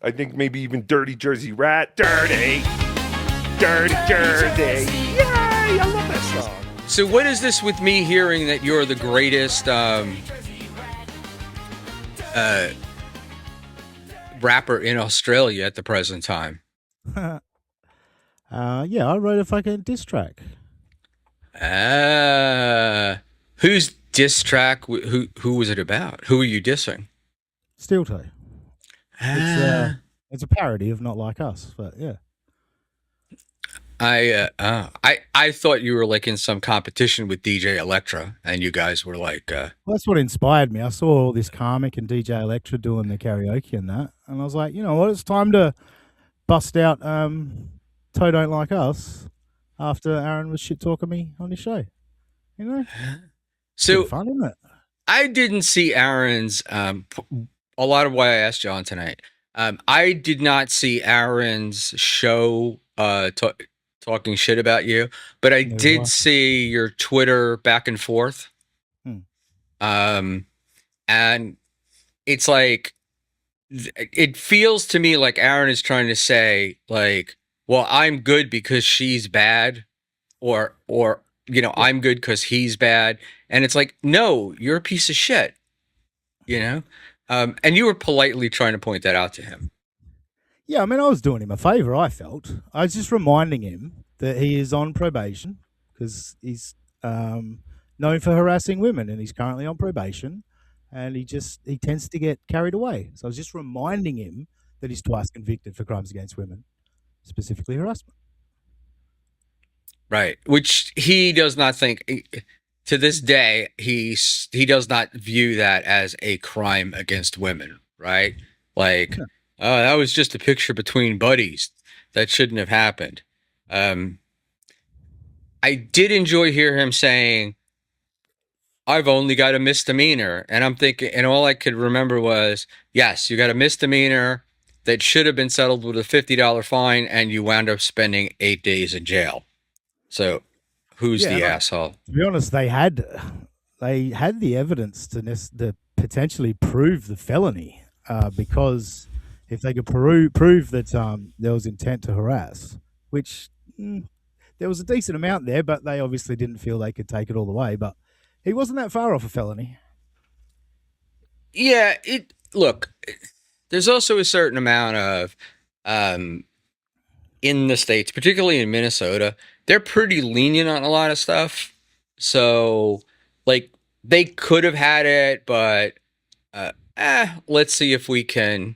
I think maybe even Dirty Jersey Rat. Dirty Jersey. Yay! I love that song. So what is this with me hearing that you're the greatest rapper in Australia at the present time? Yeah, I wrote a fucking diss track. Whose diss track? Who was it about? Who are you dissing? Steel Toe. It's a parody of Not Like Us, but yeah. I thought you were like in some competition with DJ Electra, and you guys were like. Well, that's what inspired me. I saw all this Karmic and DJ Electra doing the karaoke and that, and I was like, you know what? It's time to bust out Toe Don't Like Us after Aaron was shit talking me on his show. You know, so fun, isn't it? I didn't see Aaron's. A lot of why I asked John tonight. I did not see Aaron's show. Talking shit about you, but I did see your Twitter back and forth. And it's like, it feels to me like Aaron is trying to say like, well, I'm good because she's bad, or, you know, I'm good because he's bad. And it's like, no, you're a piece of shit, you know? And you were politely trying to point that out to him. Yeah, I mean, I was doing him a favor, I felt. I was just reminding him that he is on probation because he's known for harassing women, and he's currently on probation, and he tends to get carried away. So I was just reminding him that he's twice convicted for crimes against women, specifically harassment. Right, which he does not think, to this day, he does not view that as a crime against women, right? Like... Yeah. Oh, that was just a picture between buddies. That shouldn't have happened. I did enjoy hear him saying, I've only got a misdemeanor. And I'm thinking, and all I could remember was, yes, you got a misdemeanor that should have been settled with a $50 fine, and you wound up spending 8 days in jail. So who's the asshole? To be honest, they had the evidence to potentially prove the felony because... if they could prove that there was intent to harass, which there was a decent amount there, but they obviously didn't feel they could take it all the way. But he wasn't that far off a felony. Yeah, look, there's also a certain amount of in the States, particularly in Minnesota, they're pretty lenient on a lot of stuff. So, like, they could have had it, but let's see if we can...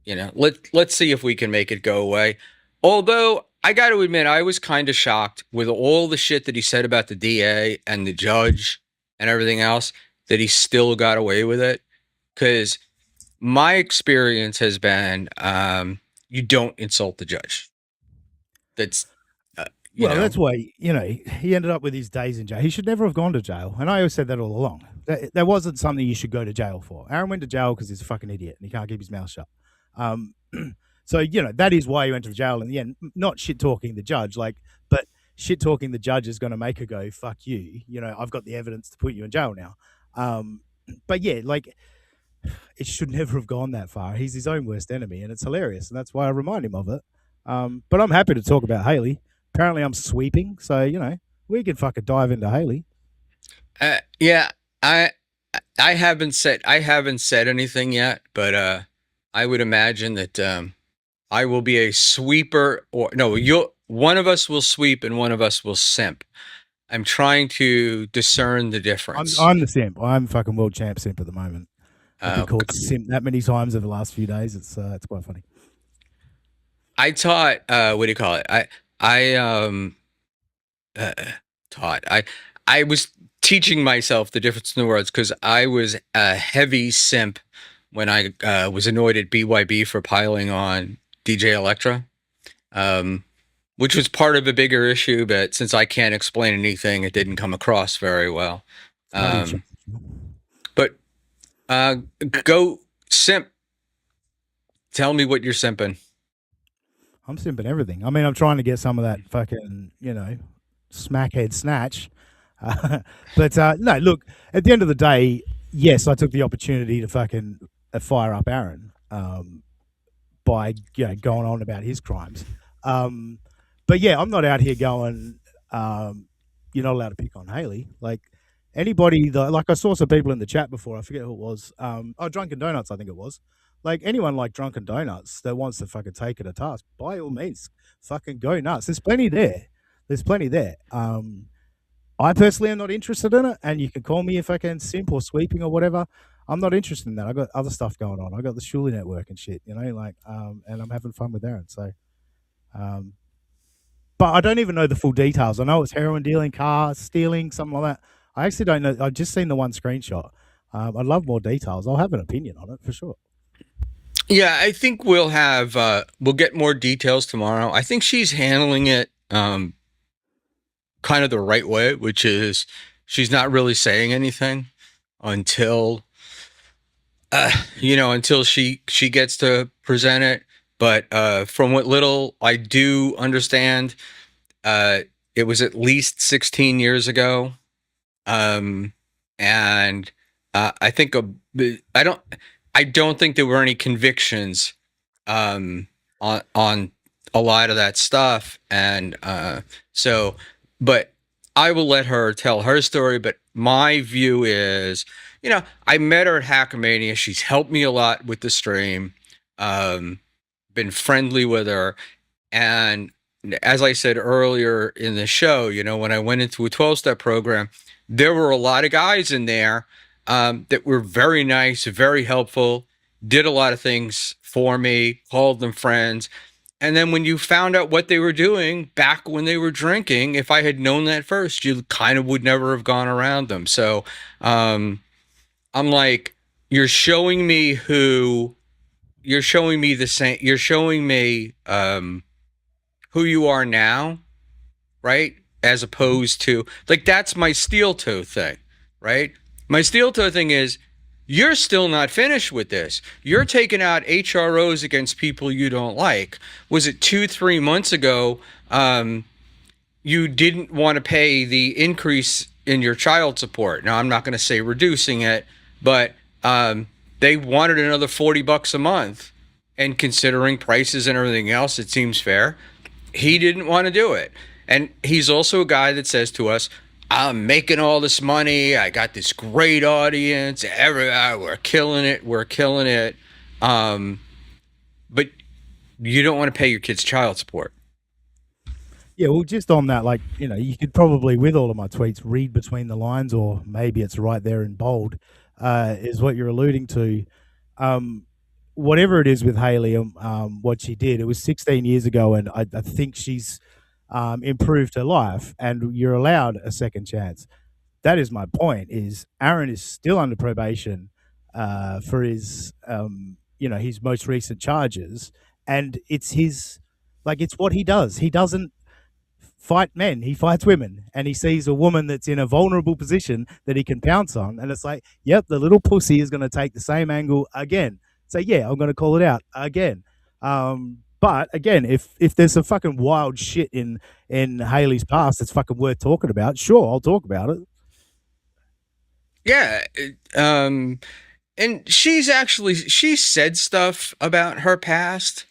You know, let's see if we can make it go away. Although, I got to admit, I was kind of shocked with all the shit that he said about the DA and the judge and everything else, that he still got away with it. Because my experience has been, you don't insult the judge. That's, that's why, you know, he ended up with his days in jail. He should never have gone to jail. And I always said that all along. That wasn't something you should go to jail for. Aaron went to jail because he's a fucking idiot and he can't keep his mouth shut. So, you know, that is why he went to jail in the end. Not shit-talking the judge, but shit-talking the judge is going to make her go, fuck you. You know, I've got the evidence to put you in jail now. But yeah, like, it should never have gone that far. He's his own worst enemy, and it's hilarious, and that's why I remind him of it. But I'm happy to talk about Haley. Apparently I'm sweeping, so, you know, we can fucking dive into Haley. Yeah, I haven't said anything yet, but I would imagine that I will be a sweeper, or no, one of us will sweep and one of us will simp. I'm trying to discern the difference. I'm the simp. I'm fucking world champ simp at the moment. I've been called simp that many times over the last few days. It's quite funny. I taught. What do you call it? I was teaching myself the difference in the words because I was a heavy simp when I was annoyed at BYB for piling on DJ Electra, which was part of a bigger issue, but since I can't explain anything, it didn't come across very well. But go simp. Tell me what you're simping. I'm simping everything. I mean, I'm trying to get some of that fucking, you know, smackhead snatch. But no, look, at the end of the by by going on about his crimes. But yeah, I'm not out here going, you're not allowed to pick on Haley. Like anybody, like I saw some people in the chat before, I forget who it was. Drunken Donuts, I think it was. Like anyone like Drunken Donuts that wants to fucking take it to task, by all means, fucking go nuts. There's plenty there. I personally am not interested in it, and you can call me if I can simp or sweeping or whatever. I'm not interested in that. I got other stuff going on. I got the Schmuel network and shit, and I'm having fun with Aaron. So, but I don't even know the full details. I know it's heroin dealing, car stealing, something like that. I actually don't know. I've just seen the one screenshot. I'd love more details. I'll have an opinion on it for sure. Yeah, I think we'll get more details tomorrow. I think she's handling it kind of the right way, which is she's not really saying anything until until she gets to present it. But from what little I do understand, it was at least 16 years ago. And I think I don't think there were any convictions on a lot of that stuff. And but I will let her tell her story. But my view is, I met her at Hackamania. She's helped me a lot with the stream, been friendly with her. And as I said earlier in the show, when I went into a 12-step program, there were a lot of guys in there that were very nice, very helpful, did a lot of things for me, called them friends. And then when you found out what they were doing back when they were drinking, if I had known that first, you kind of would never have gone around them. So I'm like, you're showing me the same, you're showing me who you are now, right? As opposed to, like, that's my steel toe thing, right? My steel toe thing is, you're still not finished with this. You're taking out HROs against people you don't like. Was it 2-3 months ago, you didn't want to pay the increase in your child support? Now, I'm not going to say reducing it, but they wanted another $40 a month. And considering prices and everything else, it seems fair. He didn't want to do it. And he's also a guy that says to us, I'm making all this money. I got this great audience. We're killing it. But you don't want to pay your kids child support. Yeah, well, just on that, like, you could probably, with all of my tweets, read between the lines, or maybe it's right there in bold, is what you're alluding to. Whatever it is with Haley, what she did, it was 16 years ago, and I think she's improved her life, and you're allowed a second chance. That is my point. Is Aaron is still under probation for his his most recent charges, and it's what he does. He doesn't fight men, he fights women, and he sees a woman that's in a vulnerable position that he can pounce on, and it's like, yep, the little pussy is going to take the same angle again. So yeah, I'm going to call it out again. But again, if there's some fucking wild shit in Haley's past that's fucking worth talking about, sure, I'll talk about it. Yeah, and she said stuff about her past,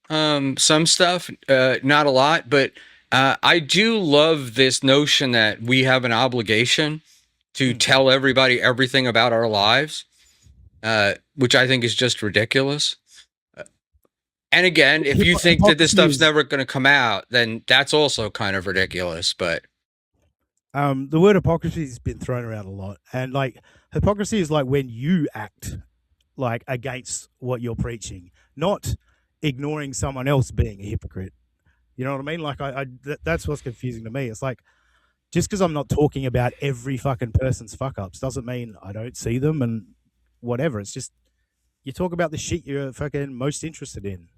some stuff, not a lot, but I do love this notion that we have an obligation to tell everybody everything about our lives, which I think is just ridiculous. And again, if you think that this stuff's never going to come out, then that's also kind of ridiculous. But the word hypocrisy has been thrown around a lot, and like hypocrisy is like when you act like against what you're preaching, not ignoring someone else being a hypocrite. You know what I mean? Like that's what's confusing to me. It's like, just because I'm not talking about every fucking person's fuck ups doesn't mean I don't see them and whatever. It's just you talk about the shit you're fucking most interested in.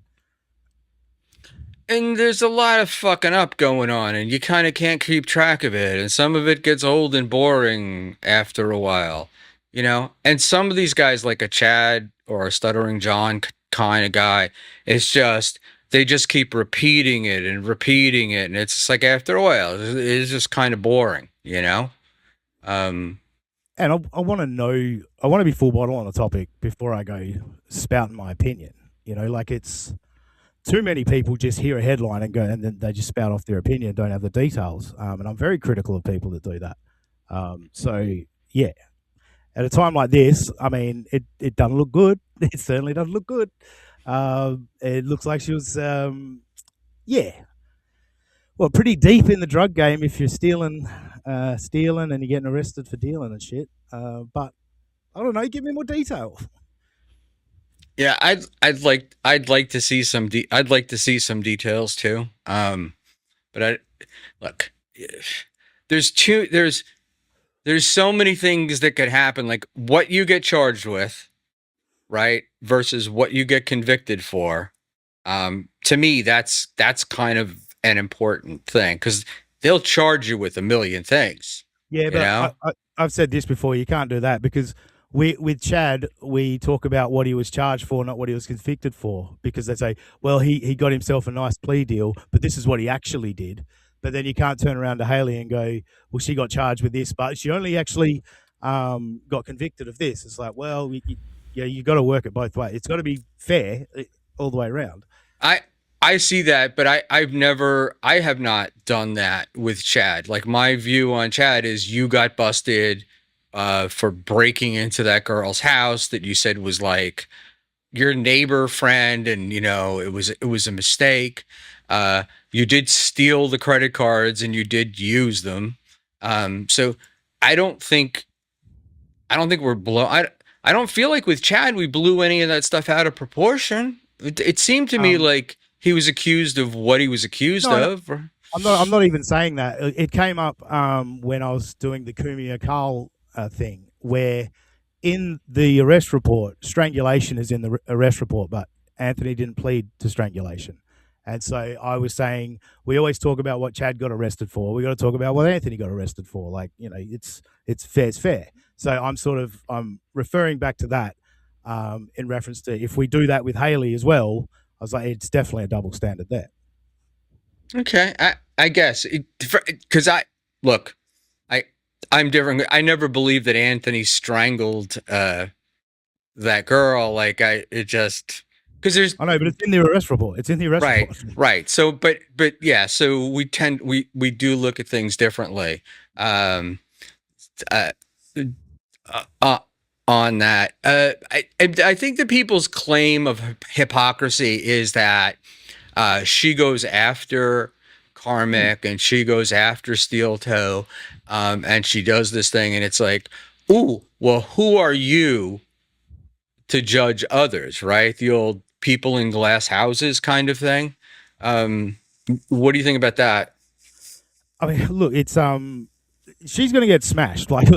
And there's a lot of fucking up going on, and you kind of can't keep track of it. And some of it gets old and boring after a while, And some of these guys, like a Chad or a Stuttering John kind of guy, it's just, they just keep repeating it. And it's just like, after a while, it's just kind of boring, And I want to know, I want to be full bottle on the topic before I go spouting my opinion. Like it's, too many people just hear a headline and go, and then they just spout off their opinion, don't have the details. And I'm very critical of people that do that. So yeah, at a time like this, I mean, it doesn't look good. It certainly doesn't look good. It looks like she was, pretty deep in the drug game if you're stealing and you're getting arrested for dealing and shit. But I don't know. Give me more detail. Yeah, I'd like to see some details too. But look, there's so many things that could happen, like what you get charged with, right, versus what you get convicted for. To me, that's kind of an important thing, because they'll charge you with a million things. Yeah, but I've said this before. You can't do that, because with Chad, we talk about what he was charged for, not what he was convicted for, because they say, well, he got himself a nice plea deal, but this is what he actually did. But then you can't turn around to Haley and go, well, she got charged with this, but she only actually got convicted of this. It's like, well, you got to work it both ways. It's got to be fair all the way around. I see that, but I have not done that with Chad. Like, my view on Chad is, you got busted for breaking into that girl's house that you said was like your neighbor friend, and it was a mistake. You did steal the credit cards and you did use them. So I don't think we're I don't feel like with Chad we blew any of that stuff out of proportion. It seemed to me like he was accused of what he was accused of. I'm not even saying that. It came up when I was doing the Kumia Carl thing, where in the arrest report, strangulation is in the arrest report, but Anthony didn't plead to strangulation. And so I was saying, we always talk about what Chad got arrested for. We got to talk about what Anthony got arrested for. Like, it's fair. So I'm referring back to that in reference to, if we do that with Haley as well, I was like, it's definitely a double standard there. Okay, I guess, because I'm different. I never believed that Anthony strangled that girl. Like, because there's, I know, but it's in the arrest report. It's in the arrest report. Right. So, but yeah. So we do look at things differently. On that, I think the people's claim of hypocrisy is that she goes after Karmic and she goes after Steel Toe, and she does this thing, and it's like, ooh, well, who are you to judge others, right? The old people in glass houses kind of thing. What do you think about that? I mean, look, it's she's gonna get smashed. Like,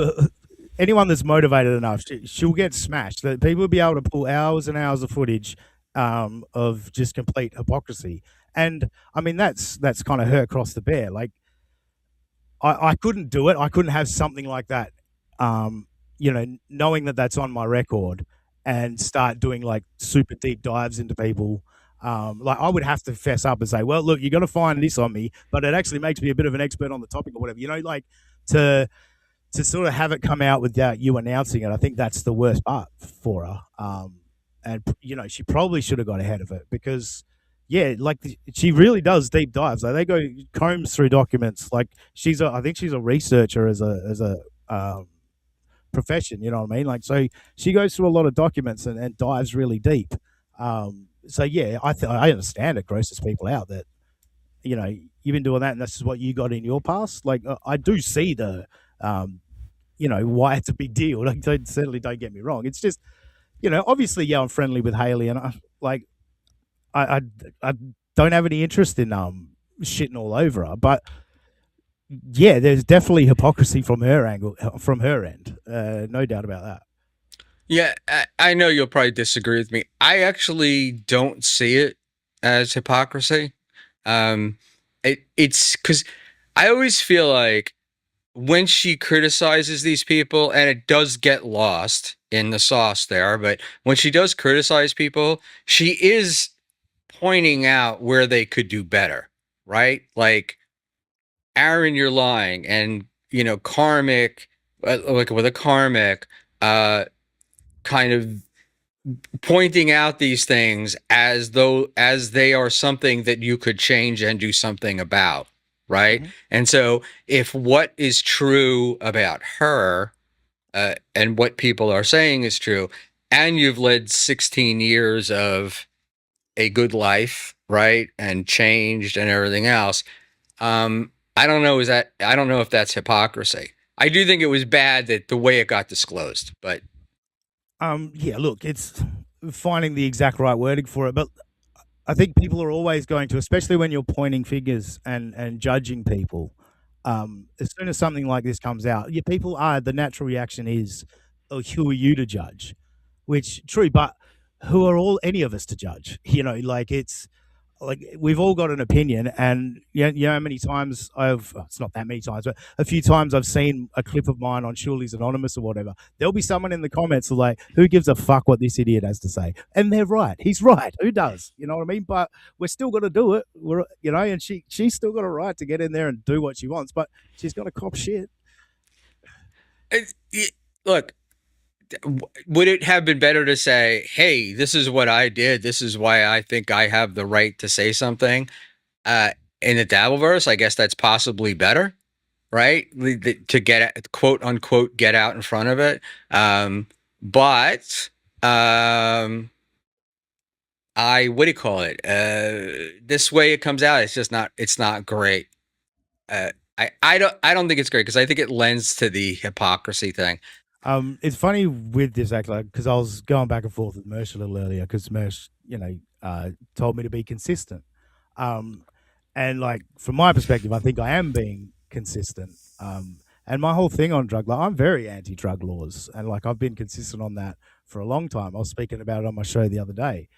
anyone that's motivated enough, she'll get smashed. That people will be able to pull hours and hours of footage of just complete hypocrisy. And I mean, that's kind of her across the bear. Like, I couldn't do it. I couldn't have something like that, knowing that that's on my record, and start doing like super deep dives into people. Like, I would have to fess up and say, well, look, you're going to find this on me, but it actually makes me a bit of an expert on the topic or whatever, like to sort of have it come out without you announcing it. I think that's the worst part for her. And she probably should have got ahead of it, because like she really does deep dives. Like, they go combs through documents. Like, I think she's a researcher as a profession, you know what I mean? Like, so she goes through a lot of documents and dives really deep. So yeah, I understand it grosses people out that, you've been doing that and this is what you got in your past. Like, I do see the, why it's a big deal. Like, certainly don't get me wrong. It's just, obviously, I'm friendly with Haley, and I don't have any interest in shitting all over her, but yeah, there's definitely hypocrisy from her end. No doubt about that. Yeah, I know you'll probably disagree with me. I actually don't see it as hypocrisy. It's because I always feel like when she criticizes these people, and it does get lost in the sauce there, but when she does criticize people, she is pointing out where they could do better, right? Like, Aaron, you're lying, and Karmic, like with a Karmic, kind of pointing out these things as they are something that you could change and do something about, right? Mhm. And so if what is true about her and what people are saying is true, and you've led 16 years of a good life, right, and changed and everything else, I don't know if that's hypocrisy. I do think it was bad that the way it got disclosed, but yeah, look, it's finding the exact right wording for it, but I think people are always going to, especially when you're pointing fingers and judging people. As soon as something like this comes out, yeah, people are, the natural reaction is, oh, who are you to judge? Which true, but who are any of us to judge? Like it's like we've all got an opinion, and you know how many times it's not that many times, but a few times I've seen a clip of mine on Shuley's Anonymous or whatever. There'll be someone in the comments like, who gives a fuck what this idiot has to say? And they're right. He's right. Who does? You know what I mean? But we're still going to do it. And she's still got a right to get in there and do what she wants, but she's got to cop shit. Look, would it have been better to say, hey, this is what I did, this is why I think I have the right to say something? In the Dabbleverse, I guess that's possibly better, right? To get, quote unquote, get out in front of it. But what do you call it? This way it comes out, it's not great. I don't think it's great, because I think it lends to the hypocrisy thing. It's funny with this actually, because I was going back and forth with Mersh a little earlier, because Mersh, told me to be consistent. And like from my perspective, I think I am being consistent. And my whole thing on drug law, I'm very anti-drug laws, and like I've been consistent on that for a long time. I was speaking about it on my show the other day.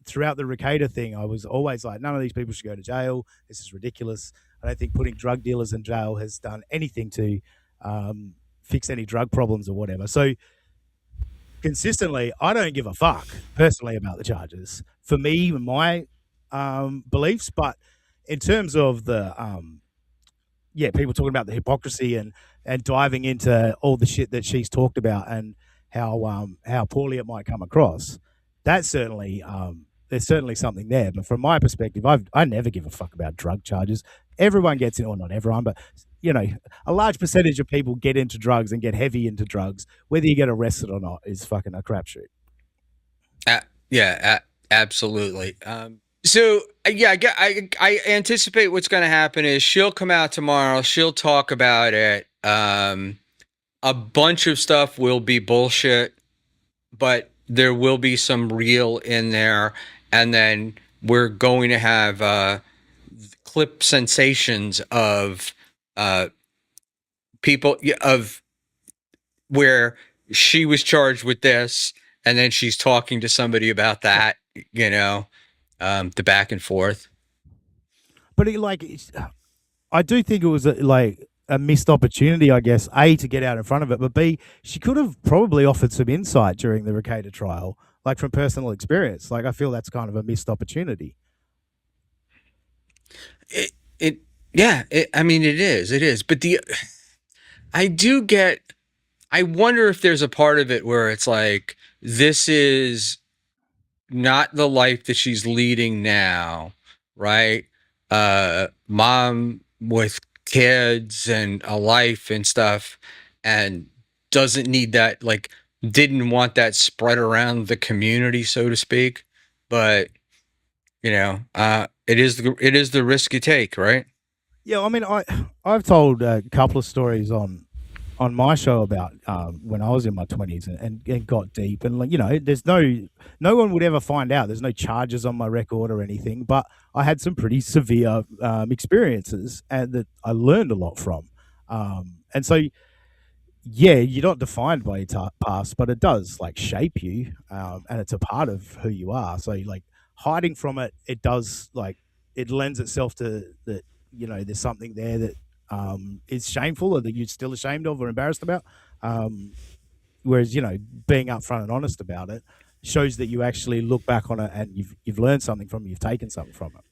Throughout the Ricada thing, I was always like, none of these people should go to jail. This is ridiculous. I don't think putting drug dealers in jail has done anything to fix any drug problems or whatever. So consistently, I don't give a fuck personally about the charges. For me, my beliefs, but in terms of the people talking about the hypocrisy and diving into all the shit that she's talked about and how poorly it might come across, that's certainly there's certainly something there. But from my perspective, I never give a fuck about drug charges. Everyone gets in, or not everyone, but a large percentage of people get into drugs and get heavy into drugs. Whether you get arrested or not is fucking a crapshoot. Absolutely. So I anticipate what's going to happen is she'll come out tomorrow. She'll talk about it. A bunch of stuff will be bullshit, but there will be some real in there. And then we're going to have clip sensations of people of where she was charged with this, and then she's talking to somebody about that, the back and forth. But I do think it was a missed opportunity, I guess, A, to get out in front of it, but B, she could have probably offered some insight during the Ricada trial, like from personal experience. Like, I feel that's kind of a missed opportunity. It is. But I wonder if there's a part of it where it's like, this is not the life that she's leading now, right? Mom with kids and a life and stuff, and doesn't need that, like, didn't want that spread around the community, so to speak. But it is the risk you take, right? Yeah, I mean, I've told a couple of stories on my show about when I was in my 20s and got deep, and there's no one would ever find out. There's no charges on my record or anything, but I had some pretty severe experiences and that I learned a lot from. And so, yeah, you're not defined by your past, but it does shape you, and it's a part of who you are. So hiding from it, it does it lends itself to that. There's something there that is shameful, or that you're still ashamed of or embarrassed about. Whereas being upfront and honest about it shows that you actually look back on it and you've learned something from it, you've taken something from it.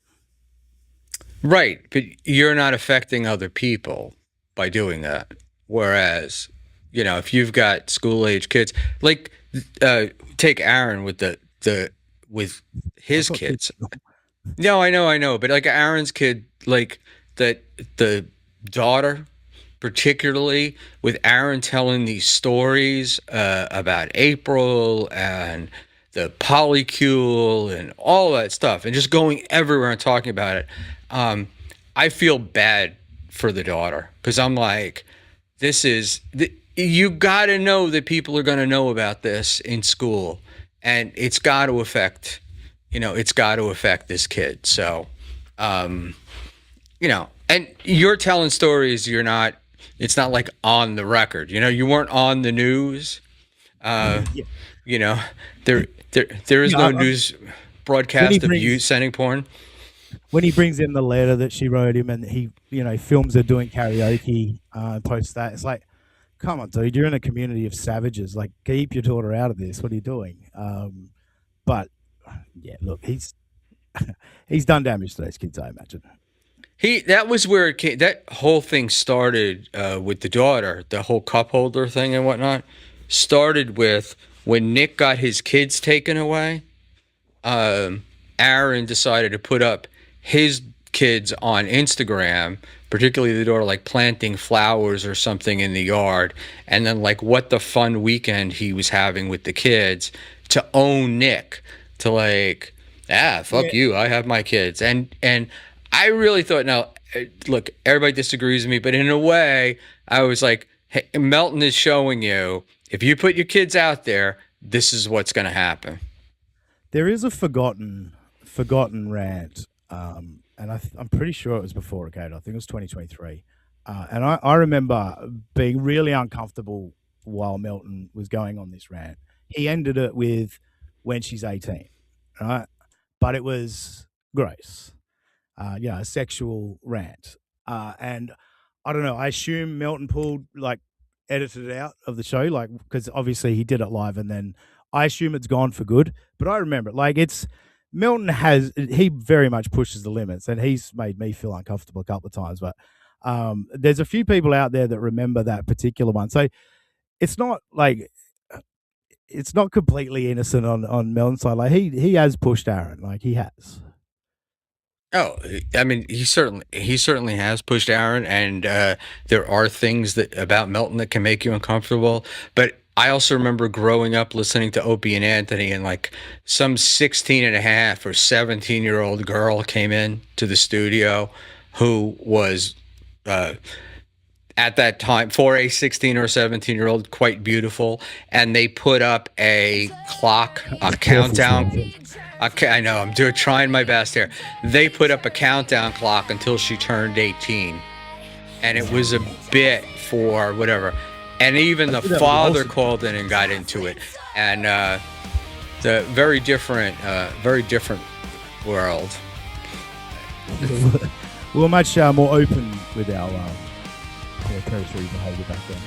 Right, but you're not affecting other people by doing that. Whereas, if you've got school age kids, like take Aaron with with his kids. No, I know, but like Aaron's kid, like the daughter, particularly with Aaron telling these stories about April and the polycule and all that stuff, and just going everywhere and talking about it. I feel bad for the daughter because I'm like, you got to know that people are going to know about this in school, and it's got to affect, it's got to affect this kid. So, and you're telling stories. It's not like on the record, you weren't on the news. There is no news broadcast of you sending porn. When he brings in the letter that she wrote him, and he, films her doing karaoke, and posts that, it's like, come on, dude, you're in a community of savages. Like, keep your daughter out of this. What are you doing? But yeah, look, he's done damage to those kids, I imagine. That was where it came. That whole thing started with the daughter, the whole cup holder thing and whatnot. Started with when Nick got his kids taken away. Aaron decided to put up his kids on Instagram, particularly the daughter, like planting flowers or something in the yard, and then like what the fun weekend he was having with the kids, to own Nick, to like, fuck you, I have my kids. And I really thought, now, look, everybody disagrees with me, but in a way, I was like, hey, Melton is showing you, if you put your kids out there, this is what's going to happen. There is a forgotten rant, and I'm pretty sure it was before it came. I think it was 2023. And I remember being really uncomfortable while Melton was going on this rant. He ended it with when she's 18, right? But it was Grace, a sexual rant. And I don't know, I assume Melton edited it out of the show, because obviously he did it live, and then I assume it's gone for good. But I remember it, Melton he very much pushes the limits, and he's made me feel uncomfortable a couple of times. But there's a few people out there that remember that particular one. So it's not completely innocent on Melton's side. Like he has pushed Aaron, like he has. Oh, I mean, he certainly has pushed Aaron, and there are things about Melton that can make you uncomfortable. But I also remember growing up listening to Opie and Anthony, and like some 16 and a half or 17-year-old girl came in to the studio who was at that time, for a 16 or 17-year-old, quite beautiful, and they put up a clock, a countdown. Okay, I know, I'm trying my best here. They put up a countdown clock until she turned 18, and it was a bit for whatever. And even the father called in and got into it, and the very different world. We were much more open with our predatory behavior back then.